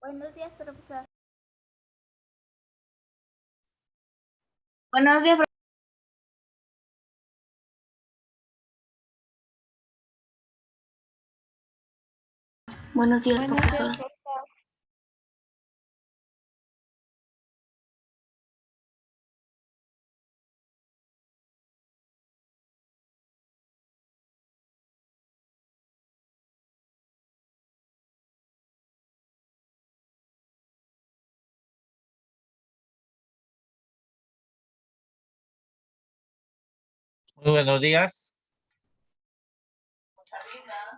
Buenos días, profesor. Buenos días, buenos días, profesor. Muy buenos días.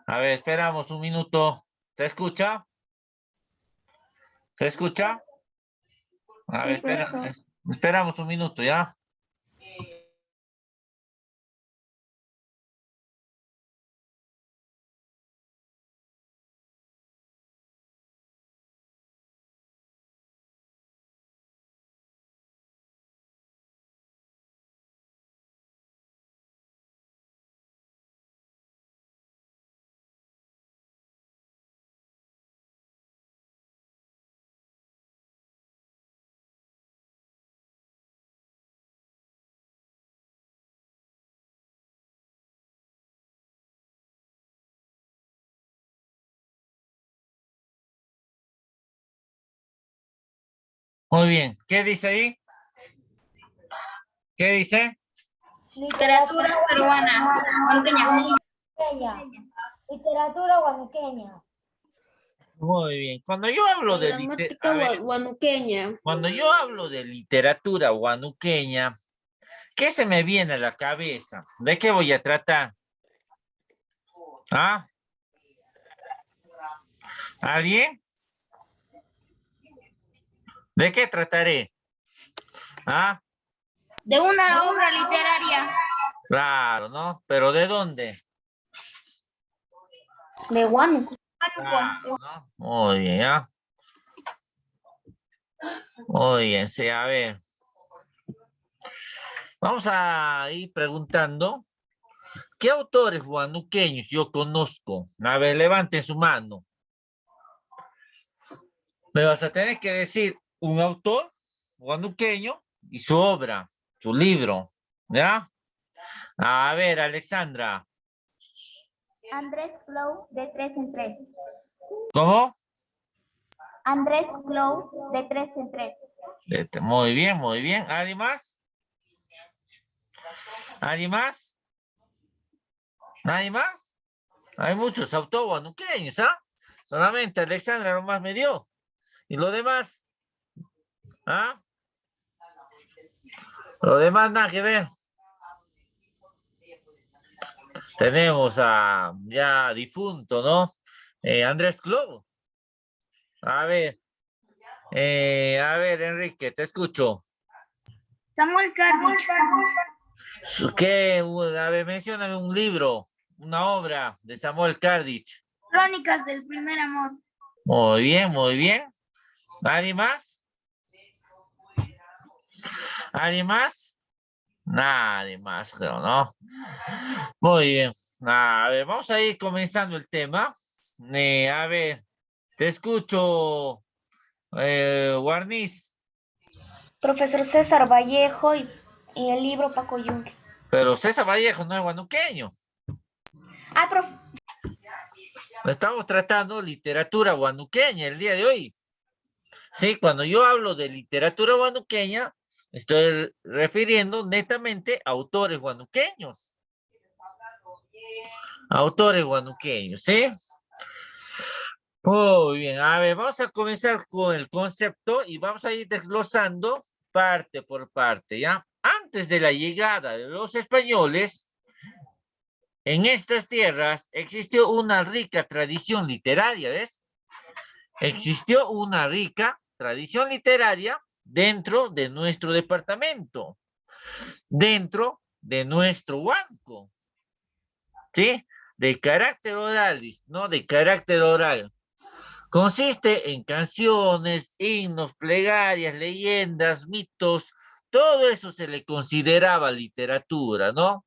A ver, esperamos un minuto. ¿Se escucha? ¿Se escucha? A ver, esperamos un minuto, ¿ya? Muy bien. ¿Qué dice ahí? ¿Qué dice? Literatura peruana. Huanuqueña. Literatura huanuqueña. Muy bien. Cuando yo hablo de Huanuqueña. cuando yo hablo de literatura huanuqueña, ¿qué se me viene a la cabeza? ¿De qué voy a tratar? ¿Ah? ¿Alguien? ¿De qué trataré? ¿Ah? De una obra literaria. Claro, ¿no? ¿Pero de dónde? De Huánuco. Claro, ¿no? Muy bien, ¿ya? Muy bien, sí, a ver. Vamos a ir preguntando, ¿qué autores huanuqueños yo conozco? A ver, levanten su mano. Me vas a tener que decir un autor huanuqueño y su obra, su libro, ¿ya? A ver, Alexandra. Andrés Flow, de 3 en 3. ¿Cómo? Andrés Flow, de 3 en 3. Muy bien, muy bien. ¿Alguien más? ¿Alguien más? ¿Nadie más? Hay muchos autores huanuqueños, ¿ah? Solamente Alexandra nomás me dio. ¿Y lo demás? ¿Ah? Lo demás nada que ver. Tenemos a ya difunto, ¿no? Andrés Globo. A ver, Enrique, te escucho. Samuel Cardich. ¿Qué? A ver, mencióname un libro, una obra de Samuel Cardich. Crónicas del primer amor. Muy bien, muy bien. ¿Nadie más? ¿Alguien más? Nadie más, creo, ¿no? Muy bien. A ver, vamos a ir comenzando el tema. A ver, te escucho, Guarniz. Profesor César Vallejo y el libro Paco Yunque. Pero César Vallejo no es huanuqueño. Ah, profe. Estamos tratando literatura huanuqueña el día de hoy. Sí, cuando yo hablo de literatura huanuqueña, estoy refiriendo netamente a autores huanuqueños. Autores huanuqueños, ¿sí? Muy bien, a ver, vamos a comenzar con el concepto y vamos a ir desglosando parte por parte, ¿ya? Antes de la llegada de los españoles, en estas tierras existió una rica tradición literaria, ¿ves? Existió una rica tradición literaria dentro de nuestro departamento, dentro de nuestro banco, ¿sí? De carácter oral, ¿no? De carácter oral. Consiste en canciones, himnos, plegarias, leyendas, mitos, todo eso se le consideraba literatura, ¿no?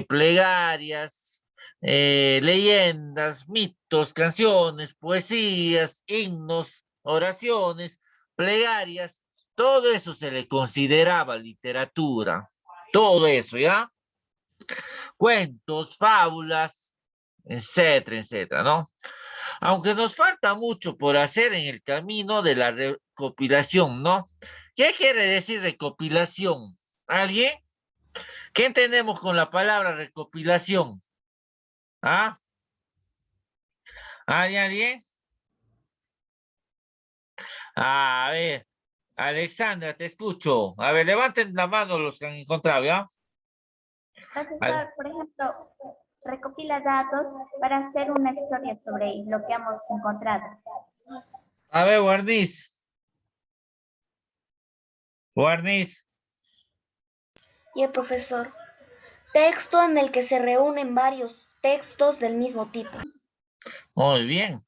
Plegarias, leyendas, mitos, canciones, poesías, himnos, oraciones, plegarias, todo eso se le consideraba literatura, todo eso, ¿ya? Cuentos, fábulas, etcétera, etcétera, ¿no? Aunque nos falta mucho por hacer en el camino de la recopilación, ¿no? ¿Qué quiere decir recopilación? ¿Alguien? ¿Qué entendemos con la palabra recopilación? ¿Ah? ¿Alguien? A ver, Alexandra, te escucho. A ver, levanten la mano los que han encontrado, ¿ya? Profesor, por ejemplo, recopila datos para hacer una historia sobre lo que hemos encontrado. A ver, Guarniz. Guarniz. Y el profesor. Texto en el que se reúnen varios textos del mismo tipo. Muy bien.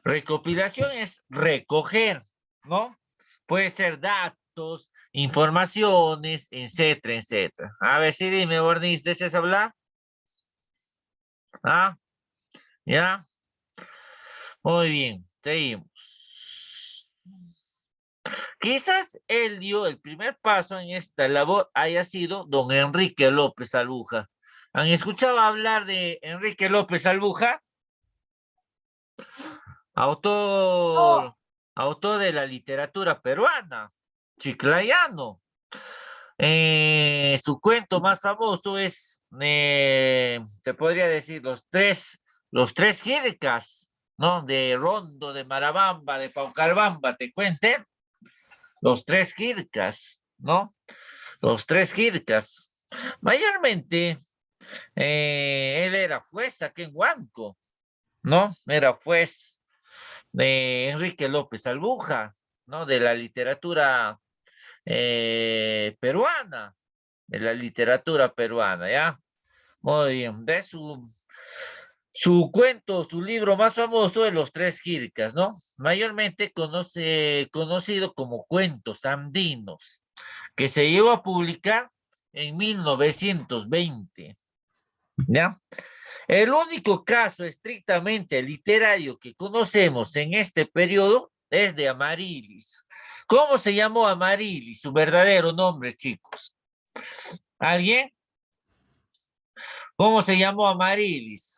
Recopilación es recoger, ¿no? Puede ser datos, informaciones, etcétera, etcétera. A ver, sí, dime, Guarniz, ¿deseas hablar? ¿Ah? ¿Ya? Muy bien, seguimos. Quizás él dio el primer paso en esta labor haya sido don Enrique López Albuja. ¿Han escuchado hablar de Enrique López Albuja? Autor, autor de la literatura peruana, chiclayano. Su cuento más famoso es, se podría decir, los tres jircas, ¿no? De Rondo, de Marabamba, de Paucarbamba, te cuente. Los tres jircas, ¿no? Los tres jircas. Mayormente, él era juez aquí en Huanco, ¿no? Era juez de Enrique López Albuja, ¿no? De la literatura peruana, de la literatura peruana, ¿ya? Muy bien, de su cuento, su libro más famoso de los tres jircas, ¿no? Mayormente conocido como Cuentos Andinos, que se llegó a publicar en 1920, ¿ya? El único caso estrictamente literario que conocemos en este periodo es de Amaryllis. ¿Cómo se llamó Amaryllis? Su verdadero nombre, chicos. ¿Alguien? ¿Cómo se llamó Amaryllis?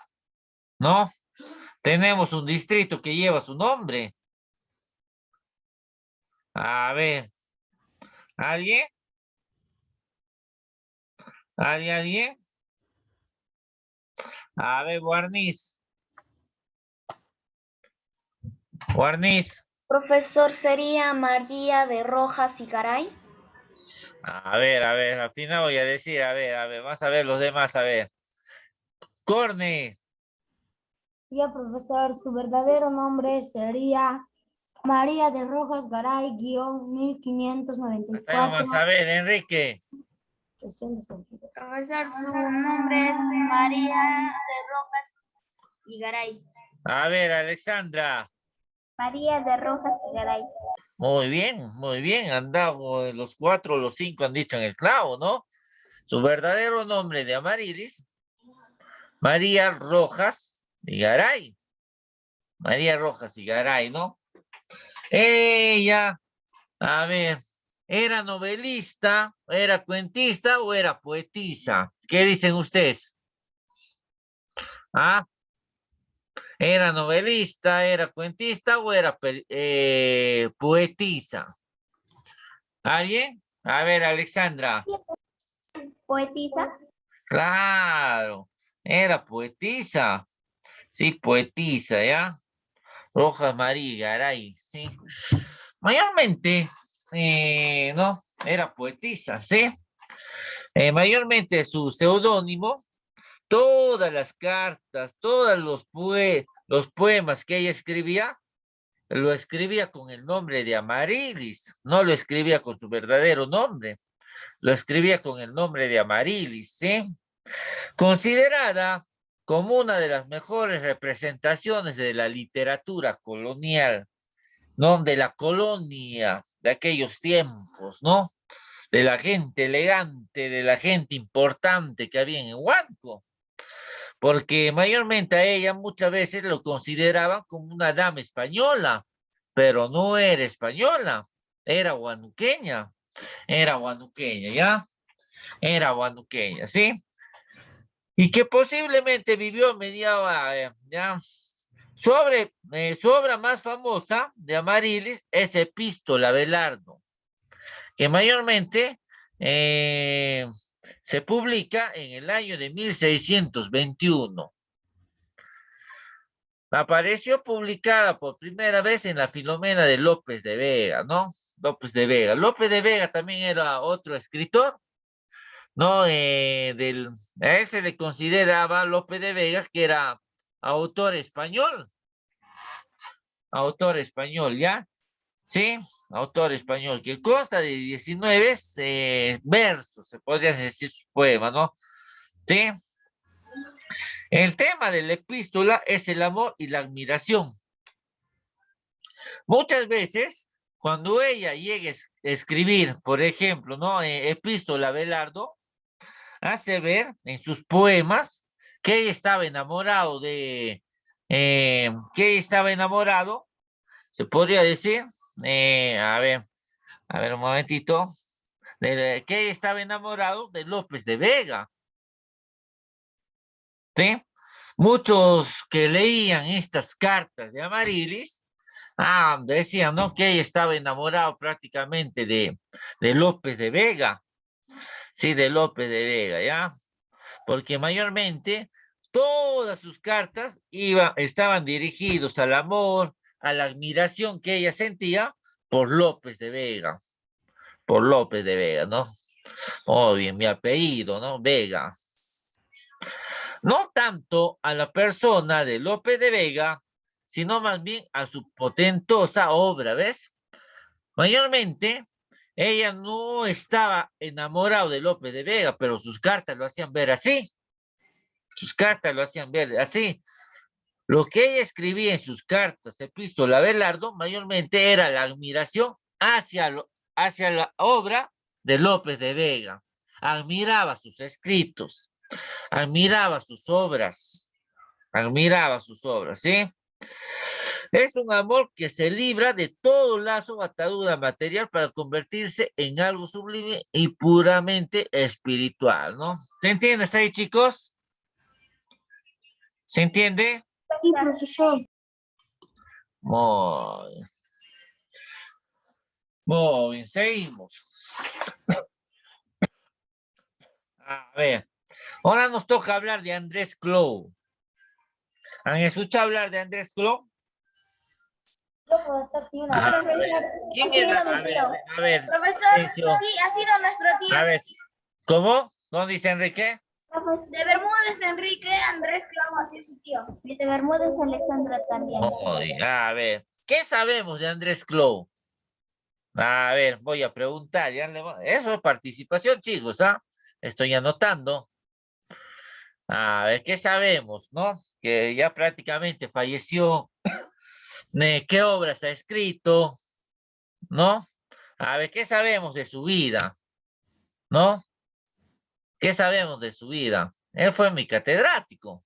¿No? Tenemos un distrito que lleva su nombre. A ver. ¿Alguien? ¿Alguien? A ver, Guarniz. Guarniz. Profesor, ¿sería María de Rojas y Garay? A ver, al final voy a decir, a ver, vamos a ver los demás, a ver. Corne. Ya, profesor, su verdadero nombre sería María de Rojas Garay, guión Hasta ahí nomás, a ver, Enrique. 1594. Profesor, su nombre es María de Rojas y Garay. A ver, Alexandra. María de Rojas y Garay. Muy bien. Andamos, los cuatro, los cinco han dicho en el clavo, ¿no? Su verdadero nombre de Amaryllis, María Rojas y Garay. María Rojas y Garay, ¿no? Ella, a ver, ¿era novelista, era cuentista o era poetisa? ¿Qué dicen ustedes? ¿Ah? ¿Era novelista, era cuentista o era poetisa? ¿Alguien? A ver, Alexandra. Poetisa. Claro, era poetisa. Sí, poetisa, ¿ya? Rojas María Garay, sí. Mayormente, no, era poetisa, ¿sí? Mayormente su seudónimo, todas las cartas, todos los poemas que ella escribía, lo escribía con el nombre de Amarilis, no lo escribía con su verdadero nombre, lo escribía con el nombre de Amarilis, ¿sí? Considerada como una de las mejores representaciones de la literatura colonial, ¿no? De la colonia de aquellos tiempos, ¿no? De la gente elegante, de la gente importante que había en Huánuco, porque mayormente a ella muchas veces lo consideraban como una dama española, pero no era española, era huanuqueña, ¿ya? Era huanuqueña, ¿sí? Y que posiblemente vivió a mediados, ya. Su obra más famosa de Amarilis es Epístola Abelardo, que mayormente se publica en el año de 1621. Apareció publicada por primera vez en la Filomena de López de Vega, ¿no? López de Vega. López de Vega también era otro escritor, ¿no? A él se le consideraba López de Vega que era autor español, ¿ya? Sí, autor español, que consta de 19 versos, se podría decir su poema, ¿no? Sí. El tema de la epístola es el amor y la admiración. Muchas veces, cuando ella llegue a escribir, por ejemplo, ¿no? Epístola a Abelardo, hace ver en sus poemas que ella estaba enamorado se podría decir, a ver un momentito, que ella estaba enamorado de López de Vega, ¿sí? Muchos que leían estas cartas de Amarilis, decían, ¿no? Que ella estaba enamorado prácticamente de López de Vega, sí, de López de Vega, ¿ya? Porque mayormente todas sus cartas estaban dirigidos al amor, a la admiración que ella sentía por López de Vega, ¿no? Oh, bien, mi apellido, ¿no? Vega. No tanto a la persona de López de Vega, sino más bien a su potentosa obra, ¿ves? Mayormente, ella no estaba enamorada de López de Vega, pero sus cartas lo hacían ver así. Lo que ella escribía en sus cartas, Epístola a Abelardo, mayormente era la admiración hacia la obra de López de Vega. Admiraba sus escritos, admiraba sus obras, ¿sí? Es un amor que se libra de todo lazo o atadura material para convertirse en algo sublime y puramente espiritual, ¿no? ¿Se entiende hasta ahí, chicos? ¿Se entiende? Sí, profesor. Muy bien, seguimos. A ver, ahora nos toca hablar de Andrés Clou. ¿Han escuchado hablar de Andrés Clou? ¿Quién era? A ver, Profesor, Sergio. sí, ha sido nuestro tío. A ver, ¿cómo? ¿Cómo dice Enrique? De Bermúdez, Enrique, Andrés Clau, así es su tío. Y de Bermúdez, Alejandra también. A ver, ¿qué sabemos de Andrés Clou? A ver, voy a preguntar. Eso es participación, chicos, ¿ah? Estoy anotando. A ver, ¿qué sabemos, no? Que ya prácticamente falleció. ¿Qué obras ha escrito? ¿No? A ver, ¿qué sabemos de su vida? ¿No? ¿Qué sabemos de su vida? Él fue mi catedrático.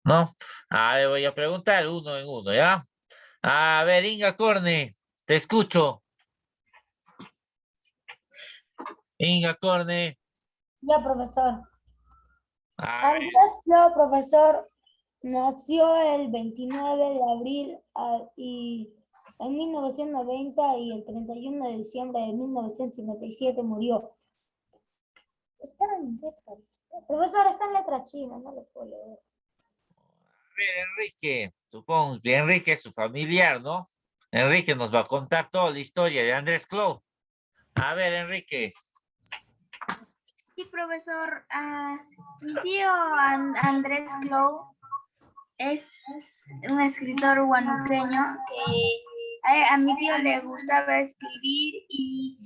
¿No? A ver, voy a preguntar uno en uno, ¿ya? A ver, Inga Corne, te escucho. Inga Corne. Ya, profesor. A ver, Andrés Clou, profesor, nació el 29 de abril y en 1990 y el 31 de diciembre de 1957 murió. Está en letra. Profesor, está en letra china, no lo puedo leer. a ver, Enrique, supongo que Enrique es su familiar, ¿no? Enrique nos va a contar toda la historia de Andrés Clou. A ver, Enrique. Sí, profesor. Mi tío Andrés Clou Es un escritor huanuqueño que a mi tío le gustaba escribir y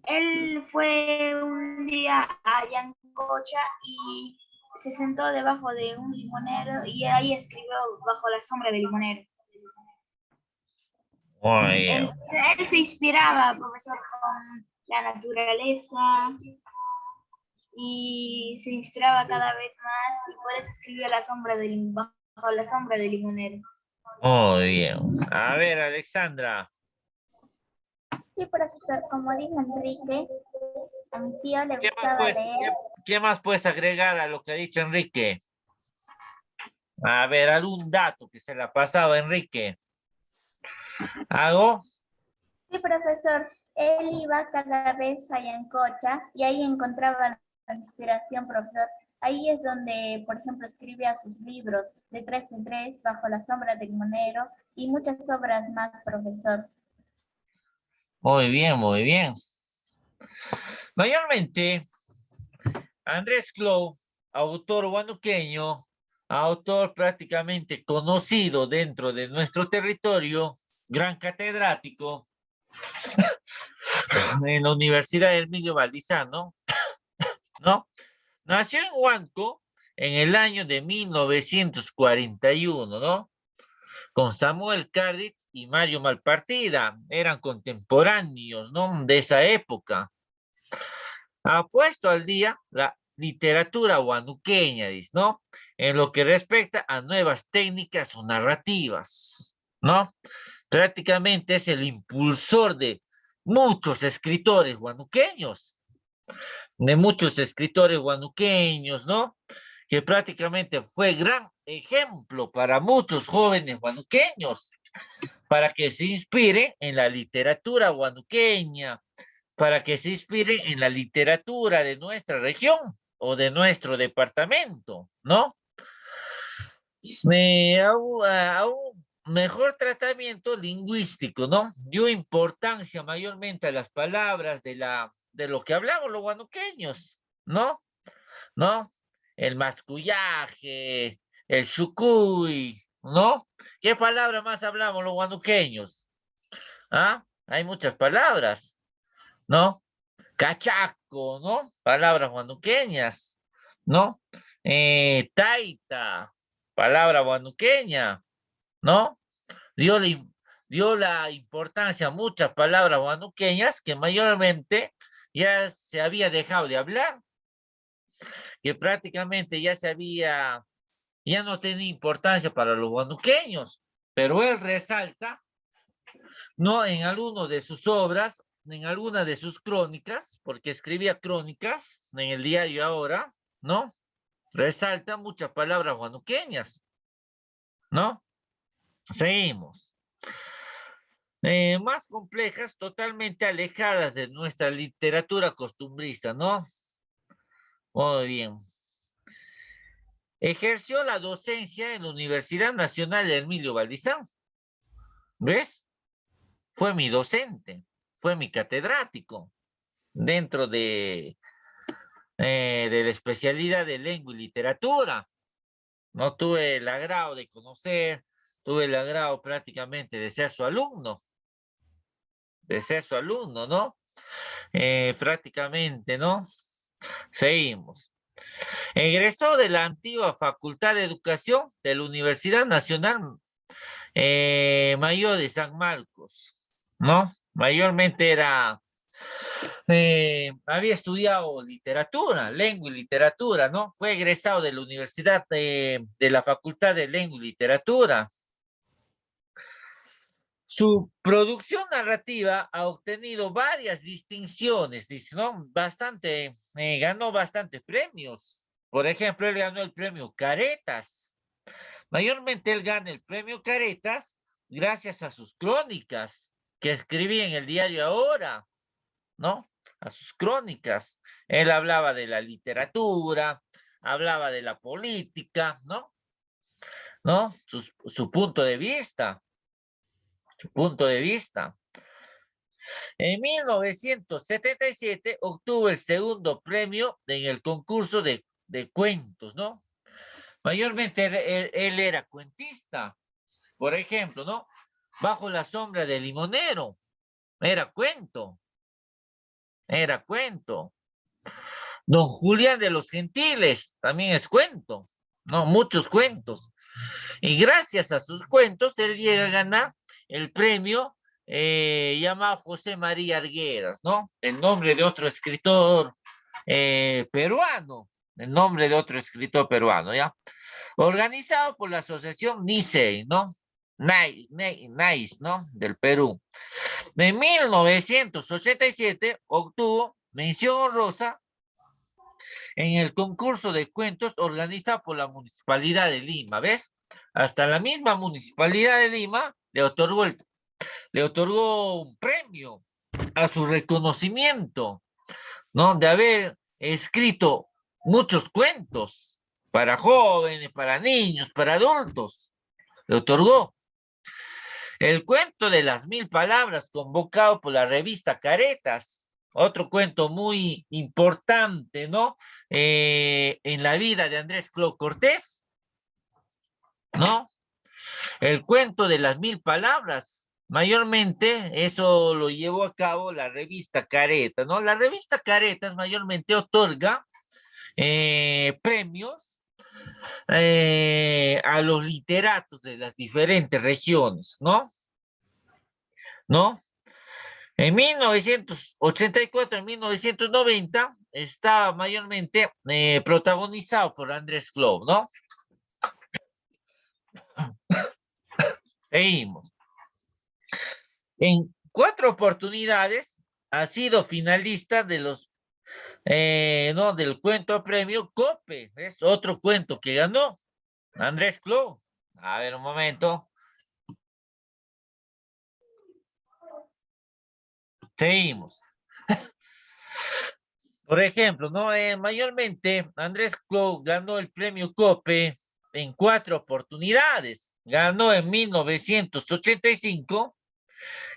él fue un día a Yancocha y se sentó debajo de un limonero y ahí escribió Bajo la sombra del limonero. Muy bien. Él se inspiraba, profesor, con la naturaleza y se inspiraba cada vez más y por eso escribió Bajo la sombra del limonero. Muy bien. A ver, Alexandra. Sí, profesor, como dijo Enrique, a mi tío le gustaba leer. ¿Qué más puedes agregar a lo que ha dicho Enrique? A ver, algún dato que se le ha pasado a Enrique. ¿Algo? Sí, profesor, él iba cada vez a Yancocha y ahí encontraba la inspiración, profesor. Ahí es donde, por ejemplo, escribía sus libros de 3 en 3, Bajo la sombra del limonero y muchas obras más, profesor. Muy bien, muy bien. Mayormente, Andrés Clou, autor huanuqueño, autor prácticamente conocido dentro de nuestro territorio, gran catedrático en la Universidad Emilio Valdizano, ¿no? Nació en Huanco en el año de 1941, ¿no? Con Samuel Cárdiz y Mario Malpartida, eran contemporáneos, ¿no? De esa época. Ha puesto al día la literatura huanuqueña, ¿no? En lo que respecta a nuevas técnicas o narrativas, ¿no? Prácticamente es el impulsor de muchos escritores huanuqueños, ¿no? Que prácticamente fue gran ejemplo para muchos jóvenes huanuqueños, para que se inspiren en la literatura huanuqueña, para que se inspiren en la literatura de nuestra región o de nuestro departamento, ¿no? A un mejor tratamiento lingüístico, ¿no? Dio importancia mayormente a las palabras de lo que hablamos los huanuqueños, ¿no? ¿No? El mascullaje, el chucuy, ¿no? ¿Qué palabra más hablamos los huanuqueños? ¿Ah? Hay muchas palabras, ¿no? Cachaco, ¿no? Palabras huanuqueñas, ¿no? Taita, palabra huanuqueña, ¿no? Dio la importancia a muchas palabras huanuqueñas que mayormente ya se había dejado de hablar, que prácticamente ya no tenía importancia para los huanuqueños, pero él resalta, ¿no? En alguna de sus obras, en alguna de sus crónicas, porque escribía crónicas en el diario Ahora, ¿no? Resalta muchas palabras huanuqueñas, ¿no? Seguimos. Más complejas, totalmente alejadas de nuestra literatura costumbrista, ¿no? Muy bien. Ejerció la docencia en la Universidad Nacional de Emilio Valdizán. ¿Ves? Fue mi docente, fue mi catedrático dentro de la especialidad de lengua y literatura. No tuve el agrado de conocer, tuve el agrado prácticamente de ser su alumno, ¿no? Prácticamente, ¿no? Seguimos. Egresó de la antigua Facultad de Educación de la Universidad Nacional Mayor de San Marcos, ¿no? Mayormente había estudiado literatura, lengua y literatura, ¿no? Fue egresado de la Universidad de la Facultad de Lengua y Literatura. Su producción narrativa ha obtenido varias distinciones, ¿no? Ganó bastantes premios. Por ejemplo, él ganó el premio Caretas. Mayormente él gana el premio Caretas gracias a sus crónicas que escribía en el diario Ahora, ¿no? A sus crónicas. Él hablaba de la literatura, hablaba de la política, ¿no? ¿No? Su punto de vista. Su punto de vista. En 1977 obtuvo el segundo premio en el concurso de cuentos, ¿no? Mayormente él era cuentista. Por ejemplo, ¿no? Bajo la sombra del limonero. Era cuento. Era cuento. Don Julián de los Gentiles. También es cuento. No, muchos cuentos. Y gracias a sus cuentos, él llega a ganar el premio llamado José María Arguedas, ¿no? El nombre de otro escritor peruano. El nombre de otro escritor peruano, ¿ya? Organizado por la asociación NICE, ¿no? NICE, ¿no? Del Perú. En 1987 obtuvo mención honrosa en el concurso de cuentos organizado por la Municipalidad de Lima, ¿ves? Hasta la misma Municipalidad de Lima le otorgó un premio a su reconocimiento, ¿no? De haber escrito muchos cuentos para jóvenes, para niños, para adultos. Le otorgó. El cuento de las 1000 palabras, convocado por la revista Caretas. Otro cuento muy importante, ¿no? En la vida de Andrés Clos Cortés, ¿no? El cuento de las 1000 palabras. Mayormente eso lo llevó a cabo la revista Caretas, ¿no? La revista Caretas mayormente otorga premios a los literatos de las diferentes regiones, ¿no? ¿No? En 1984, en 1990, estaba mayormente protagonizado por Andrés Clos, ¿no? Seguimos. En 4 oportunidades ha sido finalista de los, no, del cuento premio Cope. Es otro cuento que ganó Andrés Clos. A ver, un momento. Seguimos. Por ejemplo, ¿no? Mayormente Andrés Clos ganó el premio Cope en 4 oportunidades. Ganó en 1985,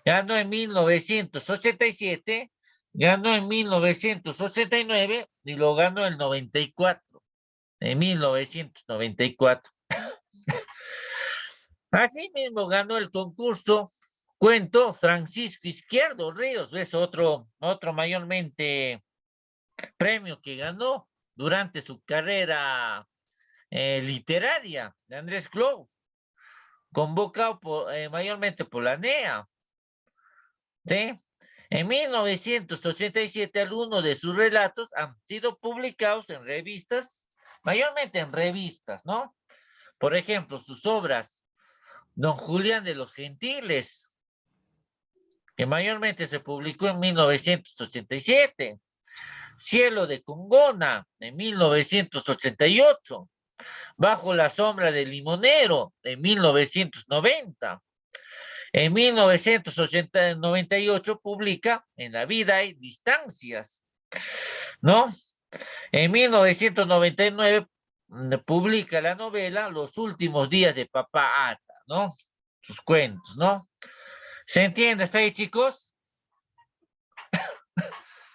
ganó en 1987, ganó en 1989 y lo ganó en 94. En 1994. Asimismo ganó el concurso Cuento Francisco Izquierdo Ríos. Es otro mayormente premio que ganó durante su carrera literaria de Andrés Clos, convocado mayormente por la NEA. ¿Sí? En 1987, algunos de sus relatos han sido publicados en revistas, mayormente en revistas, ¿no? Por ejemplo, sus obras, Don Julián de los Gentiles, que mayormente se publicó en 1987. Cielo de Congona, en 1988. Bajo la sombra del limonero, en 1990. En 1998 publica En la vida hay distancias, ¿no? En 1999 publica la novela Los últimos días de Papá Ata, ¿no? Sus cuentos, ¿no? ¿Se entiende hasta ahí, chicos?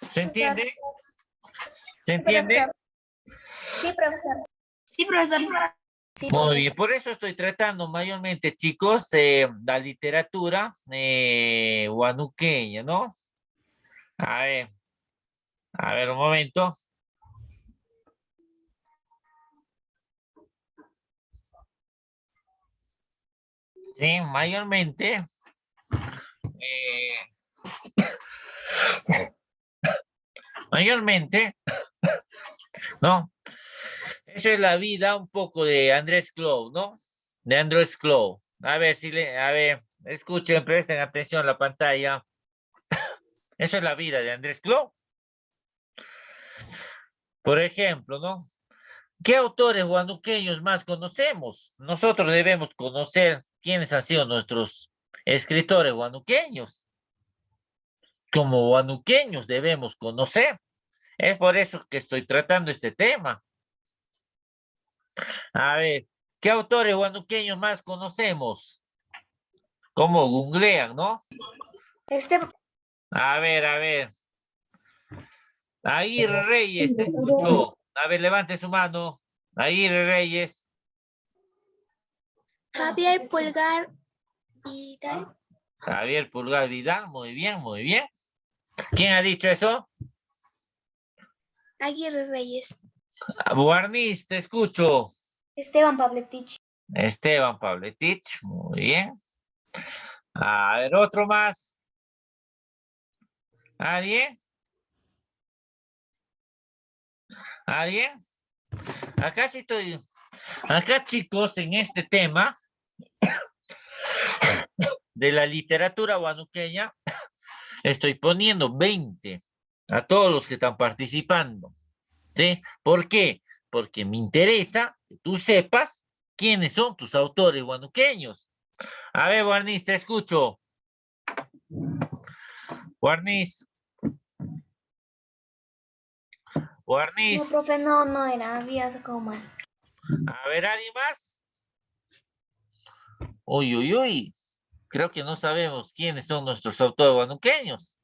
¿Se entiende? ¿Se entiende? Sí, profesor. Sí, profesor. Sí, Muy bien, por eso estoy tratando mayormente, chicos, la literatura huanuqueña, ¿no? A ver, un momento. Sí, mayormente. Mayormente, ¿no? Eso es la vida un poco de Andrés Clos, ¿no? De Andrés Clos. A ver, escuchen, presten atención a la pantalla. Eso es la vida de Andrés Clos. Por ejemplo, ¿no? ¿Qué autores huanuqueños más conocemos? Nosotros debemos conocer quiénes han sido nuestros escritores huanuqueños. Como huanuqueños debemos conocer. Es por eso que estoy tratando este tema. A ver, ¿qué autores huanuqueños más conocemos? ¿Cómo googlean, no? A ver. Aguirre Reyes, te escucho. A ver, levante su mano. Aguirre Reyes. Javier Pulgar Vidal. Javier Pulgar Vidal, muy bien, muy bien. ¿Quién ha dicho eso? Aguirre Reyes. Guarniz, te escucho. Esteban Pavletich. Esteban Pavletich, muy bien. A ver, otro más. ¿Alguien? ¿Alguien? Acá sí estoy. Acá, chicos, en este tema de la literatura huanuqueña, estoy poniendo 20 a todos los que están participando. ¿Sí? ¿Por qué? Porque me interesa que tú sepas quiénes son tus autores huanuqueños. A ver, Guarniz, te escucho. Guarniz. Guarniz. No, profe, no era, había sacado mal. A ver, ¿alguien más? Uy, uy, uy. Creo que no sabemos quiénes son nuestros autores huanuqueños.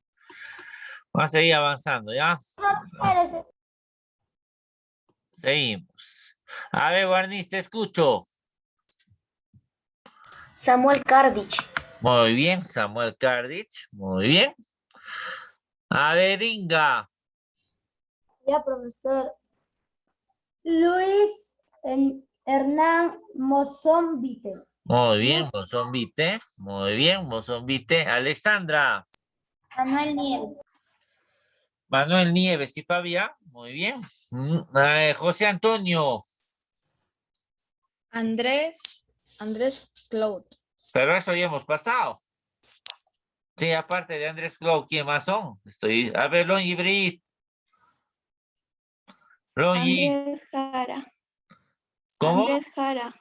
Vamos a seguir avanzando, ¿ya? Seguimos. A ver, Guarniz, te escucho. Samuel Kardich. Muy bien, Samuel Kardich. Muy bien. A ver, Inga. Ya, profesor. Luis Hernán Mozonvite. Muy bien, Mozonvite. Muy bien, Mozonvite. Alexandra. Manuel Nieves. Manuel Nieves y Fabia. Muy bien. José Antonio. Andrés Claude. Pero eso ya hemos pasado. Sí, aparte de Andrés Clau, ¿quién más son? A ver, Longi Brit. Longi. Andrés Jara. ¿Cómo? Andrés Jara.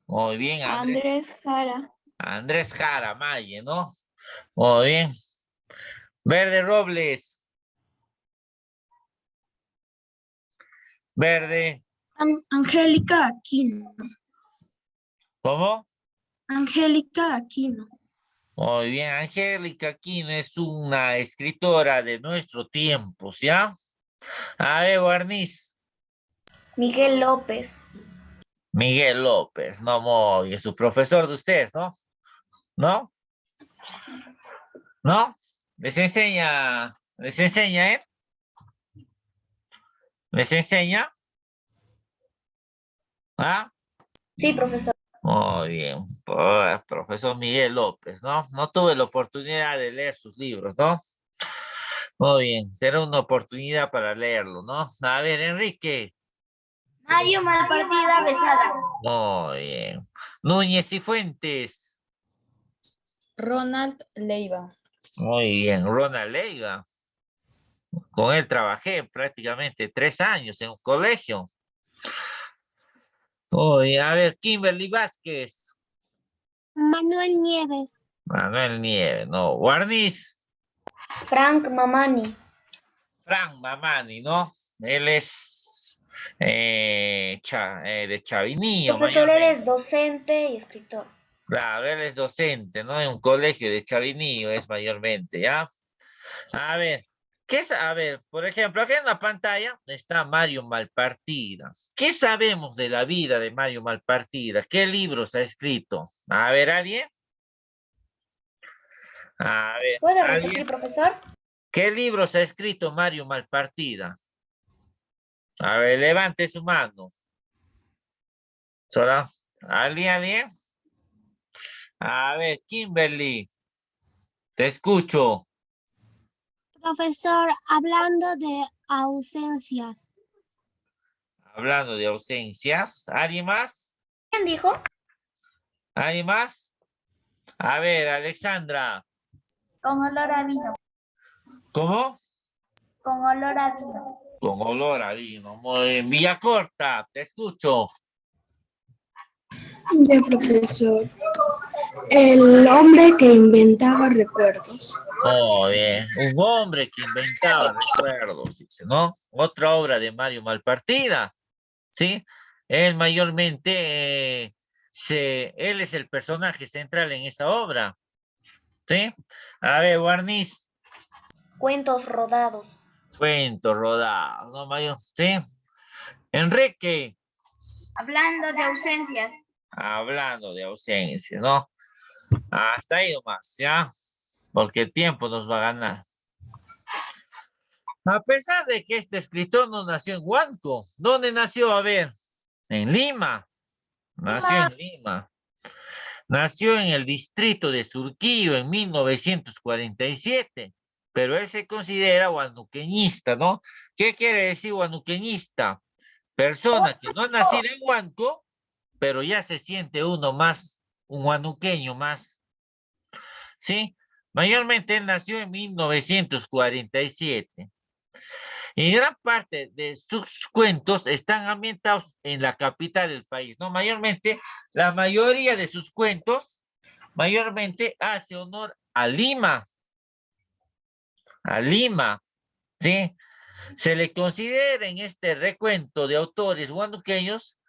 Muy bien, Andrés. Andrés Jara. Andrés Jara Maye, ¿no? Muy bien. Verde Robles. Verde. Angélica Aquino. ¿Cómo? Angélica Aquino. Muy bien, Angélica Aquino es una escritora de nuestro tiempo, ¿ya? A ver, Guarniz. Miguel López. Miguel López, no, muy, es su profesor de ustedes, ¿no? ¿No? ¿No? Les enseña, ¿eh? ¿Les enseña? ¿Ah? Sí, profesor. Muy bien, profesor Miguel López, ¿no? No tuve la oportunidad de leer sus libros, ¿no? Muy bien, será una oportunidad para leerlo, ¿no? A ver, Enrique. Mario Malpartida Besada. Muy bien. Núñez y Fuentes. Ronald Leiva. Muy bien, Ronald Leiva. Con él trabajé prácticamente 3 años en un colegio. Oye, a ver, Kimberly Vázquez. Manuel Nieves. Manuel Nieves, no. Guarniz. Frank Mamani. Frank Mamani, ¿no? Él es de Chavinillo. Profesor, mayormente. eres docente y escritor. Claro, él es docente, ¿no? En un colegio de Chavinillo es mayormente, ¿ya? A ver, ¿qué es? A ver, por ejemplo, aquí en la pantalla está Mario Malpartida. ¿Qué sabemos de la vida de Mario Malpartida? ¿Qué libros ha escrito? A ver, ¿alguien? A ver, ¿Puede ¿alguien? repetir, profesor? ¿Qué libros ha escrito Mario Malpartida? A ver, levante su mano. ¿Sola? ¿Alguien? A ver, Kimberly, te escucho. Profesor, hablando de ausencias. Hablando de ausencias. ¿Alguien más? ¿Quién dijo? ¿Alguien más? A ver, Alexandra. Con olor a vino. ¿Cómo? Con olor a vino. Con olor a vino. Muy bien. Villacorta, te escucho. Ya, profesor. El hombre que inventaba recuerdos. Muy bien. Un hombre que inventaba recuerdos, dice, ¿no? Otra obra de Mario Malpartida, ¿sí? Él mayormente, él es el personaje central en esa obra, ¿sí? A ver, Guarniz. Cuentos rodados. Cuentos rodados, ¿no, Mayor? ¿Sí? Enrique. Hablando de ausencias. Hablando de ausencia, ¿no? Hasta ahí nomás, ¿ya? Porque el tiempo nos va a ganar. A pesar de que este escritor no nació en Huánuco, ¿dónde nació? A ver, en Lima. Nació en Lima. Nació en el distrito de Surquillo en 1947, pero él se considera huanuqueñista, ¿no? ¿Qué quiere decir huanuqueñista? Persona que no ha nacido en Huánuco, pero ya se siente uno más, un huanuqueño más, ¿sí? Mayormente él nació en 1947. Y gran parte de sus cuentos están ambientados en la capital del país, ¿no? Mayormente, la mayoría de sus cuentos, mayormente hace honor a Lima, ¿sí? Se le considera en este recuento de autores huanuqueños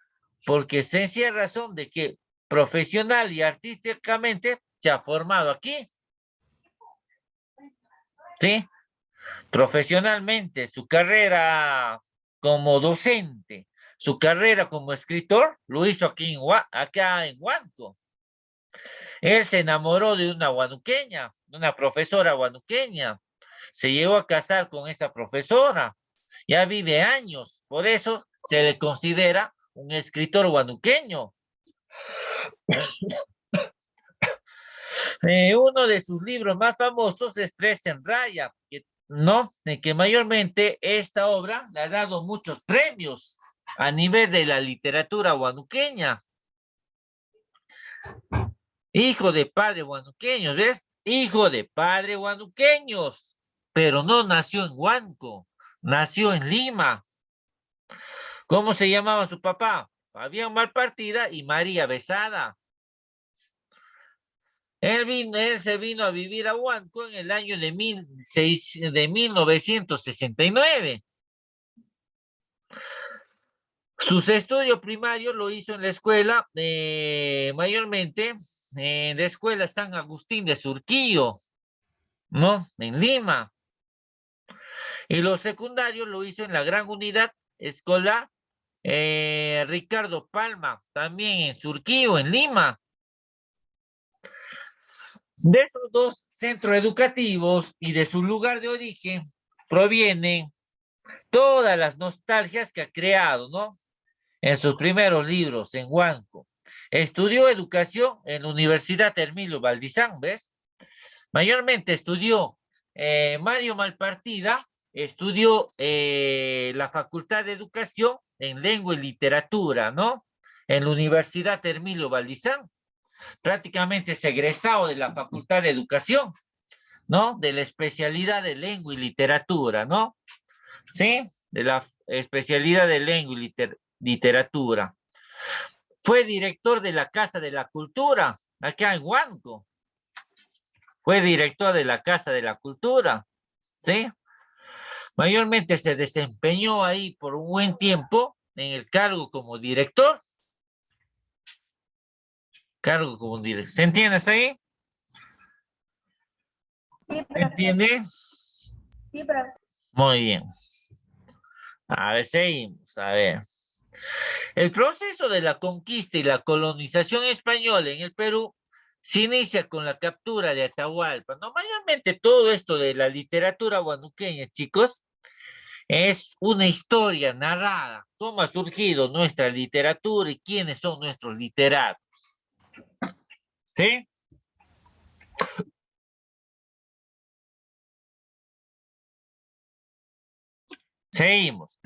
porque sencilla razón de que profesional y artísticamente se ha formado aquí, ¿sí? Profesionalmente, su carrera como docente, su carrera como escritor, lo hizo aquí acá en Huánuco. Él se enamoró de una huanuqueña, de una profesora huanuqueña. Se llevó a casar con esa profesora. Ya vive años, por eso se le considera un escritor huanuqueño. Uno de sus libros más famosos es Tres en Raya, que mayormente esta obra le ha dado muchos premios a nivel de la literatura huanuqueña. Hijo de padre huanuqueños, ¿ves? Hijo de padre huanuqueños, pero no nació en Huánuco, nació en Lima. ¿Cómo se llamaba su papá? Fabián Malpartida y María Besada. Él se vino a vivir a Huánuco en el año de 1969. Sus estudios primarios lo hizo en la escuela, mayormente en la escuela San Agustín de Surquillo, ¿no? En Lima. Y los secundarios lo hizo en la Gran Unidad Escolar Ricardo Palma, también en Surquillo, en Lima. De esos dos centros educativos y de su lugar de origen provienen todas las nostalgias que ha creado, ¿no? En sus primeros libros en Huánuco. Estudió educación en la Universidad Hermilio Valdizán, ¿ves? Mayormente estudió Mario Malpartida, estudió la Facultad de Educación en Lengua y Literatura, ¿no? En la Universidad Hermilio Valdizán. Prácticamente es egresado de la Facultad de Educación, ¿no? De la especialidad de Lengua y Literatura, ¿no? ¿Sí? De la especialidad de Lengua y Literatura. Fue director de la Casa de la Cultura, acá en Huánuco. Fue director de la Casa de la Cultura, ¿sí? Mayormente se desempeñó ahí por un buen tiempo en el cargo como director. Cargo como director. ¿Se entiende hasta ahí? Sí, ¿Se entiende? Sí, pero Muy bien. A ver, seguimos. A ver. El proceso de la conquista y la colonización española en el Perú se inicia con la captura de Atahualpa. No, mayormente todo esto de la literatura huanuqueña, chicos, es una historia narrada. ¿Cómo ha surgido nuestra literatura y quiénes son nuestros literatos? ¿Sí? Seguimos.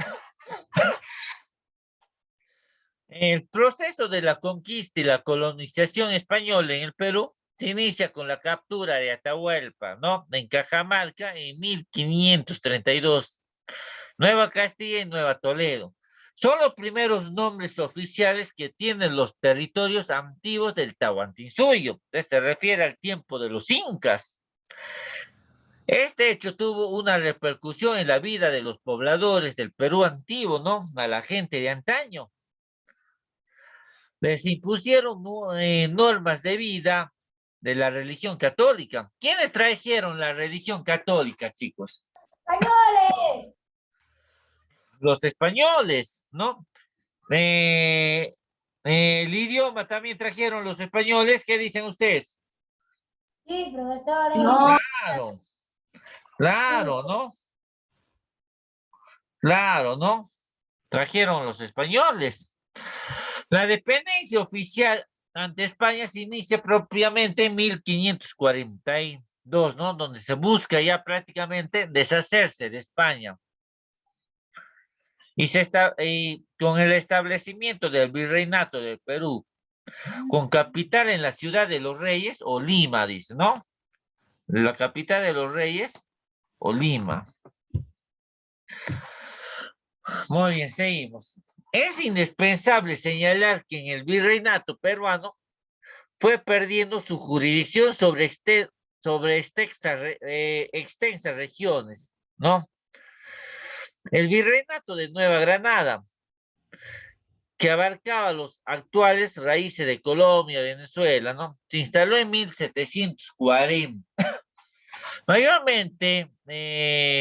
El proceso de la conquista y la colonización española en el Perú se inicia con la captura de Atahualpa, ¿no? En Cajamarca en 1532. Nueva Castilla y Nueva Toledo. Son los primeros nombres oficiales que tienen los territorios antiguos del Tahuantinsuyo. Se refiere al tiempo de los incas. Este hecho tuvo una repercusión en la vida de los pobladores del Perú antiguo, ¿no? A la gente de antaño. Les impusieron normas de vida de la religión católica. ¿Quiénes trajeron la religión católica, chicos? ¡Españoles! Los españoles, ¿no? El idioma también trajeron los españoles. ¿Qué dicen ustedes? Sí, profesor. No. Claro, claro, ¿no? Claro, ¿no? Trajeron los españoles. La dependencia oficial ante España se inicia propiamente en 1542, ¿no? Donde se busca ya prácticamente deshacerse de España. Y con el establecimiento del virreinato del Perú, con capital en la ciudad de los Reyes o Lima, dice, ¿no? La capital de los Reyes o Lima. Muy bien, seguimos. Es indispensable señalar que en el virreinato peruano fue perdiendo su jurisdicción sobre extensas regiones, ¿no? El virreinato de Nueva Granada, que abarcaba los actuales raíces de Colombia, Venezuela, ¿no? Se instaló en 1740. Mayormente,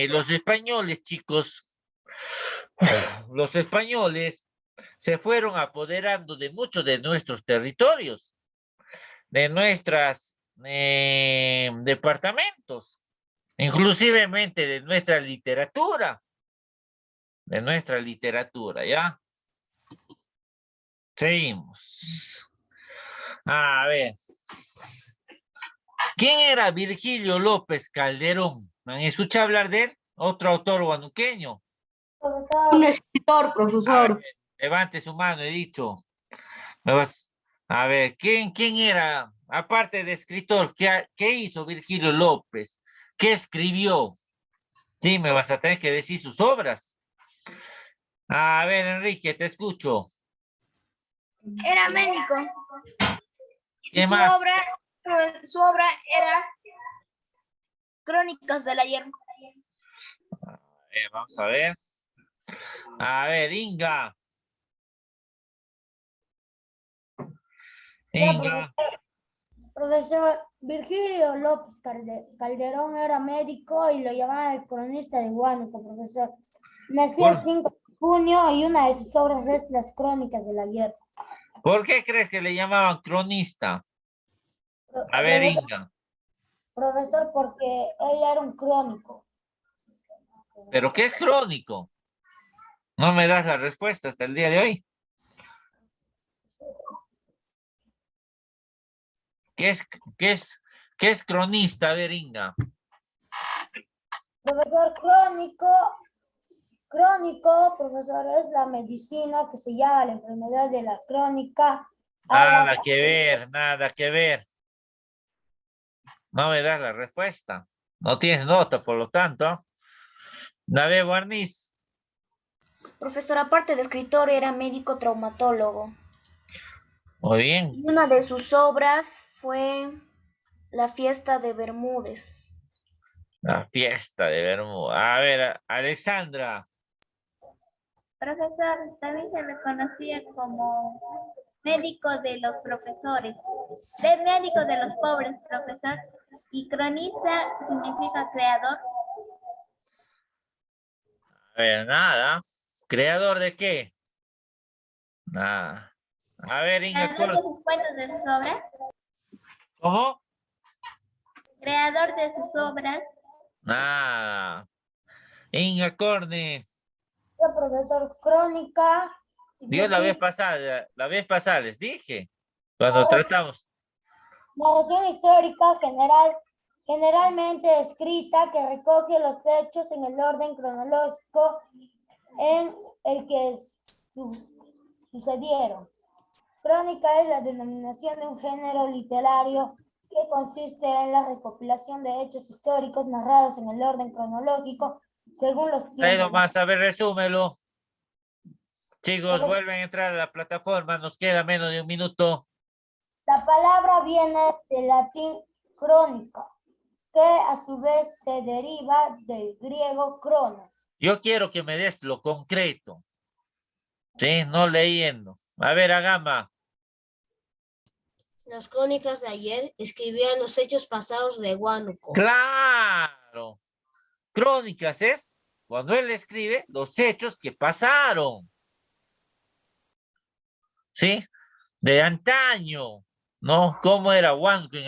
los españoles, chicos, los españoles se fueron apoderando de muchos de nuestros territorios, de nuestras departamentos, inclusivemente de nuestra literatura, ¿ya? Seguimos. A ver. ¿Quién era Virgilio López Calderón? ¿Han escuchado hablar de él? Otro autor guanuqueño. Un escritor, profesor. Levante su mano, he dicho. A ver, ¿quién era? Aparte de escritor, ¿qué hizo Virgilio López? ¿Qué escribió? Sí, me vas a tener que decir sus obras. A ver, Enrique, te escucho. Era médico. ¿Qué Su más? obra era Crónicas del Ayer. Vamos a ver. A ver, Inga. Inga. Profesor Virgilio López Calderón era médico y lo llamaban el cronista de Huánuco, profesor. Nació el 5 de junio y una de sus obras es Las Crónicas del Ayer. ¿Por qué crees que le llamaban cronista? A ver, Inga. Profesor, porque él era un crónico. ¿Pero qué es crónico? No me das la respuesta hasta el día de hoy. ¿Qué es cronista? A ver, Inga. Profesor, crónico, profesor, es la medicina que se llama la enfermedad de la crónica. Nada que ver, nada que ver. No me das la respuesta. No tienes nota, por lo tanto. David Guarniz. Profesor, aparte de escritor, era médico traumatólogo. Muy bien. Y una de sus obras fue La fiesta de Bermúdez. La fiesta de Bermuda. A ver, Alexandra. Profesor, también se le conocía como médico de los profesores, médico de los pobres, profesor, y cronista significa creador. A ver, nada. ¿Creador de qué? Nada. A ver, Inga. Creador de sus cuentos, de sus obras. ¿Cómo? Creador de sus obras. Nada. Inga Corne. Profesor, crónica. Yo la vez pasada les dije, cuando tratamos. Narración histórica generalmente escrita que recoge los hechos en el orden cronológico en el que sucedieron. Crónica es la denominación de un género literario que consiste en la recopilación de hechos históricos narrados en el orden cronológico según los tiempos. Ahí nomás, a ver, resúmelo. Chicos, vuelven a entrar a la plataforma, nos queda menos de un minuto. La palabra viene del latín crónica, que a su vez se deriva del griego cronos. Yo quiero que me des lo concreto. Sí, no leyendo. A ver, Agama. Las crónicas de ayer escribían los hechos pasados de Huánuco. ¡Claro! Crónicas es cuando él escribe los hechos que pasaron. ¿Sí? de antaño, ¿no? ¿Cómo era Huánuco en